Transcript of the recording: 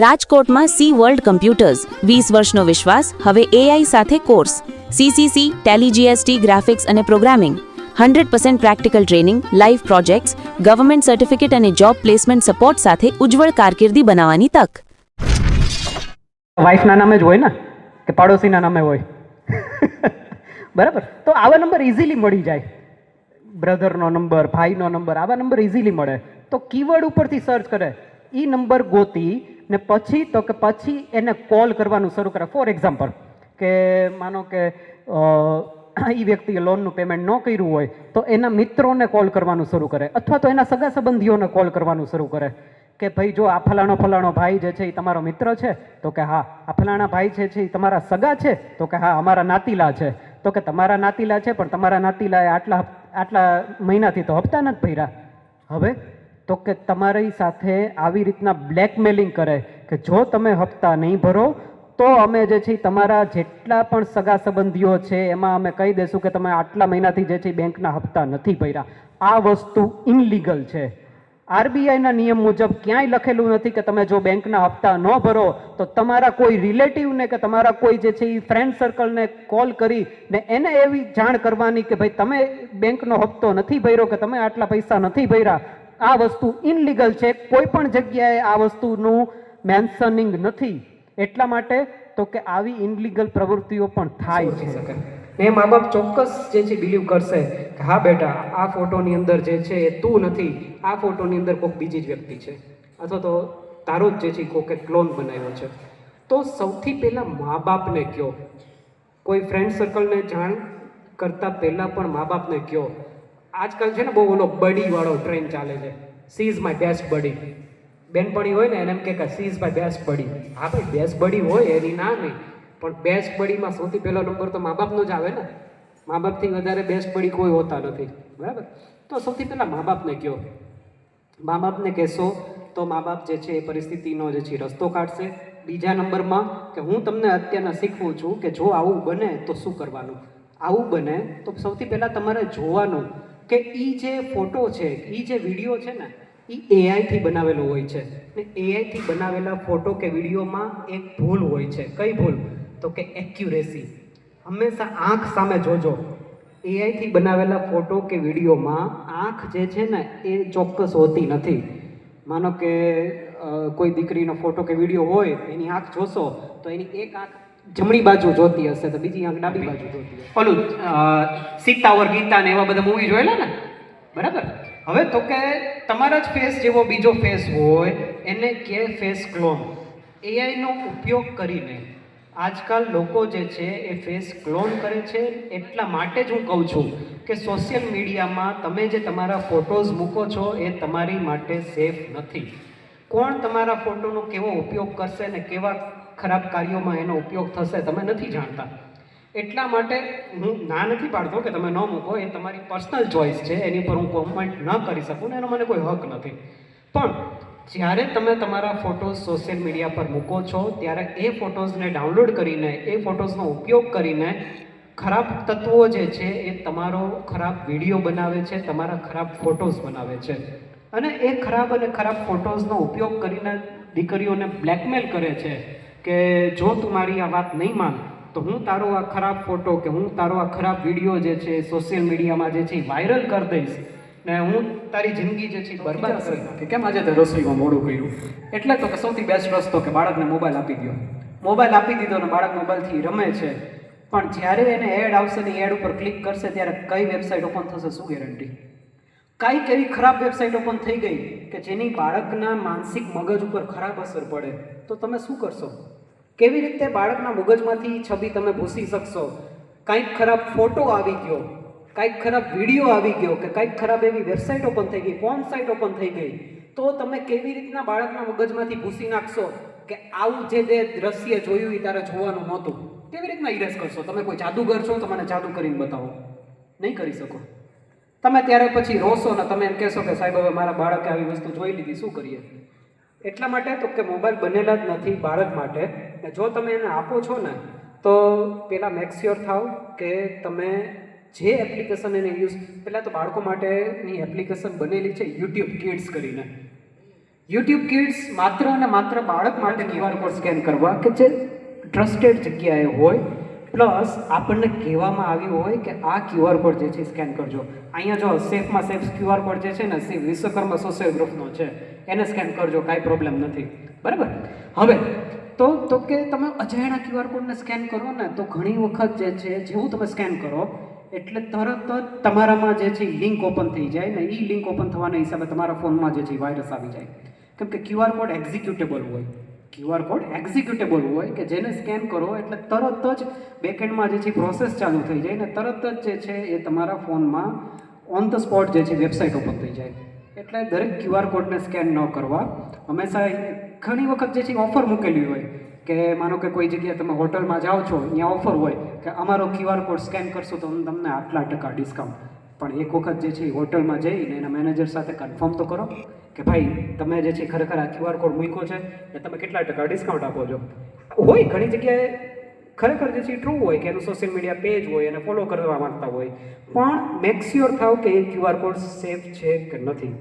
રાજકોટમાં C world computers 20 વર્ષનો વિશ્વાસ હવે એઆઈ સાથે course CCC Tally GST graphics અને programming 100% practical training live projects government certificate અને જોબ પ્લેસમેન્ટ સપોર્ટ સાથે ઉજ્જવળ કારકિર્દી બનાવવાની તક. વાઇફના નામે જ હોય ને કે પાડોશીના નામે હોય બરાબર, તો આવા નંબર ઇઝીલી મળી જાય. બ્રધરનો નંબર, ભાઈનો નંબર, આવા નંબર ઇઝીલી મળે. તો કીવર્ડ ઉપરથી સર્ચ કરે, એ નંબર ગોતી ને પછી એને કોલ કરવાનું શરૂ કરે. ફોર એક્ઝામ્પલ કે માનો કે એ વ્યક્તિએ લોનનું પેમેન્ટ ન કર્યું હોય તો એના મિત્રોને કોલ કરવાનું શરૂ કરે, અથવા તો એના સગા સંબંધીઓને કોલ કરવાનું શરૂ કરે કે ભાઈ જો આ ફલાણો ભાઈ જે છે એ તમારો મિત્ર છે, તો કે હા. આ ફલાણા ભાઈ છે એ તમારા સગા છે, તો કે હા અમારા નાતીલા છે. તો કે તમારા નાતીલા છે, પણ તમારા નાતીલાએ આટલા મહિનાથી તો હપ્તા નથી ભર્યા. હવે તો કે તમારી સાથે આવી રીતના બ્લેકમેલિંગ કરે કે જો તમે હપ્તા નહીં ભરો તો અમે જે છે તમારા જેટલા પણ સગા સંબંધીઓ છે એમાં અમે કહી દઈશું કે તમે આટલા મહિનાથી જે છે બેંકના હપ્તા નથી ભર્યા. આ વસ્તુ ઇનલીગલ છે. આરબીઆઈના નિયમ મુજબ ક્યાંય લખેલું નથી કે તમે જો બેંકના હપ્તા ન ભરો તો તમારા કોઈ રિલેટિવને કે તમારા કોઈ જે છે એ ફ્રેન્ડ સર્કલને કોલ કરી ને એને એવી જાણ કરવાની કે ભાઈ તમે બેંકનો હપ્તો નથી ભર્યો કે તમે આટલા પૈસા નથી ભર્યા. આ વસ્તુ ઇનલીગલ છે. કોઈ પણ જગ્યાએ આ વસ્તુનું મેન્શનિંગ નથી. એટલા માટે તો કે આવી ઇનલીગલ પ્રવૃત્તિઓ પણ થાય છે. એ મા બાપ ચોક્કસ જે છે બિલીવ કરશે કે હા બેટા આ ફોટોની અંદર જે છે એ તું નથી, આ ફોટોની અંદર કોઈક બીજી જ વ્યક્તિ છે, અથવા તો તારો જ જે છે કોઈકે ક્લોન બનાવ્યો છે. તો સૌથી પહેલાં મા બાપને કહો. કોઈ ફ્રેન્ડ સર્કલને જાણ કરતાં પહેલાં પણ મા બાપને કહો. આજકાલ છે ને બહુ ઓલો બડીવાળો ટ્રેન્ડ ચાલે છે, સી ઇઝ માય બેસ્ટ બડી. બેનપણી હોય ને એને એમ કે સી ઇઝ માય બેસ્ટ બડી. હા ભાઈ બેસ્ટ બડી હોય એની ના નહીં, પણ બેસ્ટ બડીમાં સૌથી પહેલો નંબર તો મા બાપનો જ આવે ને. મા બાપથી વધારે બેસ્ટ બડી કોઈ હોતા નથી, બરાબર. તો સૌથી પહેલાં મા બાપને કહો. મા બાપને કહેશો તો મા બાપ જે છે એ પરિસ્થિતિનો જે છે રસ્તો કાઢશે. બીજા નંબરમાં કે હું તમને અત્યારના શીખવું છું કે જો આવું બને તો શું કરવાનું. આવું બને તો સૌથી પહેલાં તમારે જોવાનું કે એ જે ફોટો છે, એ જે વિડીયો છે ને એ એઆઈથી બનાવેલો હોય છે. ને એઆઈથી બનાવેલા ફોટો કે વિડીયોમાં એક ભૂલ હોય છે. કઈ ભૂલ? તો કે એક્યુરેસી. હંમેશા આંખ સામે જોજો. એઆઈથી બનાવેલા ફોટો કે વિડીયોમાં આંખ જે છે ને એ ચોક્કસ હોતી નથી. માનો કે કોઈ દીકરીનો ફોટો કે વિડીયો હોય, એની આંખ જોશો તો એની એક આંખ જમણી બાજુ જોતી હશે તો બીજી આંખ ડાબી બાજુ જોતી હશે. ઓલું સીતાવર ગીતા ને એવા બધા મૂવી જોયેલા ને, બરાબર. હવે તો કે તમારા જ ફેસ જેવો બીજો ફેસ હોય એને કે ફેસ ક્લોન. એઆઈનો ઉપયોગ કરીને આજકાલ લોકો જે છે એ ફેસ ક્લોન કરે છે. એટલા માટે જ હું કહું છું કે સોશિયલ મીડિયામાં તમે જે તમારા ફોટોઝ મૂકો છો એ તમારી માટે સેફ નથી. કોણ તમારા ફોટોનો કેવો ઉપયોગ કરશે ને કેવા ખરાબ કાર્યોમાં એનો ઉપયોગ થશે તમે નથી જાણતા. એટલા માટે હું ના નથી પાડતો કે તમે ન મૂકો, એ તમારી પર્સનલ ચોઇસ છે, એની પર હું કોમેન્ટ ન કરી શકું ને એનો મને કોઈ હક નથી. પણ જ્યારે તમે તમારા ફોટોઝ સોશિયલ મીડિયા પર મૂકો છો ત્યારે એ ફોટોઝને ડાઉનલોડ કરીને એ ફોટોઝનો ઉપયોગ કરીને ખરાબ તત્વો જે છે એ તમારો ખરાબ વિડીયો બનાવે છે, તમારા ખરાબ ફોટોઝ બનાવે છે. અને એ ખરાબ ફોટોઝનો ઉપયોગ કરીને દીકરીઓને બ્લેકમેલ કરે છે કે જો તું મારી આ વાત નહીં માન તો હું તારો આ ખરાબ ફોટો કે હું તારો આ ખરાબ વિડીયો જે છે સોશિયલ મીડિયામાં જે છે વાયરલ કરી દઈશ ને હું તારી જિંદગી જે છે બરબાદ કરી નાખી. કેમ આજે તે રસોઈમાં મોડું કર્યું? એટલે તો કે સૌથી બેસ્ટ રસ્તો કે બાળકને મોબાઈલ આપી દો. મોબાઈલ આપી દીધો ને બાળક મોબાઈલથી રમે છે, પણ જ્યારે એને એડ આવશે ને એડ ઉપર ક્લિક કરશે ત્યારે કઈ વેબસાઇટ ઓપન થશે શું ગેરંટી? કાંઈક એવી ખરાબ વેબસાઇટ ઓપન થઈ ગઈ કે જેની બાળકના માનસિક મગજ ઉપર ખરાબ અસર પડે તો તમે શું કરશો? કેવી રીતે બાળકના મગજમાંથી છબી તમે ભૂસી શકશો? કાંઈક ખરાબ ફોટો આવી ગયો, કાંઈક ખરાબ વિડીયો આવી ગયો કે કાંઈક ખરાબ એવી વેબસાઇટ ઓપન થઈ ગઈ, પોર્ન સાઇટ ઓપન થઈ ગઈ, તો તમે કેવી રીતના બાળકના મગજમાંથી ભૂસી નાખશો કે આવું જે દ્રશ્ય જોયું એ તારે જોવાનું નહોતું? કેવી રીતના ઇરેઝ કરશો? તમે કોઈ જાદુગર છો તો મને જાદુ કરીને બતાવો. નહીં કરી શકો. તમે ત્યારે પછી રોશો ને તમે એમ કહેશો કે સાહેબ હવે મારા બાળકે આવી વસ્તુ જોઈ લીધી, શું કરીએ? એટલા માટે તો કે મોબાઈલ બનેલા જ નથી બાળક માટે. જો તમે એને આપો છો ને તો પહેલાં મેક શ્યોર થાવ કે તમે જે એપ્લિકેશન એને યુઝ, પહેલાં તો બાળકો માટેની એપ્લિકેશન બનેલી છે યુટ્યુબ કિડ્સ કરીને. યુટ્યુબ કિડ્સ માત્ર અને માત્ર બાળક માટે QR કોડ સ્કેન કરવા કે જે ટ્રસ્ટેડ જગ્યાએ હોય, પ્લસ આપણને કહેવામાં આવ્યું હોય કે આ QR કોડ જે છે સ્કેન કરજો. અહીંયા જો સેફમાં સેફ QR કોડ જે છે ને વિશ્વકર્મા સોશિયલ ગ્રુપનો છે, એને સ્કેન કરજો, કાંઈ પ્રોબ્લેમ નથી. બરાબર. હવે તો કે તમે અજાણ્યા QR કોડને સ્કેન કરો ને તો ઘણી વખત જે છે જેવું તમે સ્કેન કરો એટલે તરત જ તમારામાં જે છે લિંક ઓપન થઈ જાય ને એ લિંક ઓપન થવાના હિસાબે તમારા ફોનમાં જે છે વાયરસ આવી જાય. કેમ કે QR કોડ એક્ઝિક્યુટેબલ હોય. QR કોડ એક્ઝિક્યુટેબલ હોય કે જેને સ્કેન કરો એટલે તરત જ બેકએન્ડમાં જે છે પ્રોસેસ ચાલુ થઈ જાય ને તરત જ જે છે એ તમારા ફોનમાં ઓન ધ સ્પોટ જે છે વેબસાઇટ ઓપન થઈ જાય. એટલે દરેક QR કોડને સ્કેન ન કરવા. હંમેશા ઘણી વખત જે છે ઓફર મૂકેલી હોય કે માનો કે કોઈ જગ્યાએ તમે હોટલમાં જાઓ છો, અહીંયા ઓફર હોય કે અમારો QR કોડ સ્કેન કરશો તો તમને આટલા ટકા ડિસ્કાઉન્ટ. પણ એક વખત જે છે હોટલમાં જઈને એના મેનેજર સાથે કન્ફર્મ તો કરો કે ભાઈ તમે જે છે ખરેખર આ QR કોડ મૂક્યો છે ને તમે કેટલા ટકા ડિસ્કાઉન્ટ આપો છો. હોય ઘણી જગ્યાએ ખરેખર જે છે ટ્રુ હોય કે એનું સોશિયલ મીડિયા પેજ હોય એને ફોલો કરવા માંગતા હોય, પણ મેક શ્યોર થાવ કે એ QR કોડ સેફ છે કે નથી.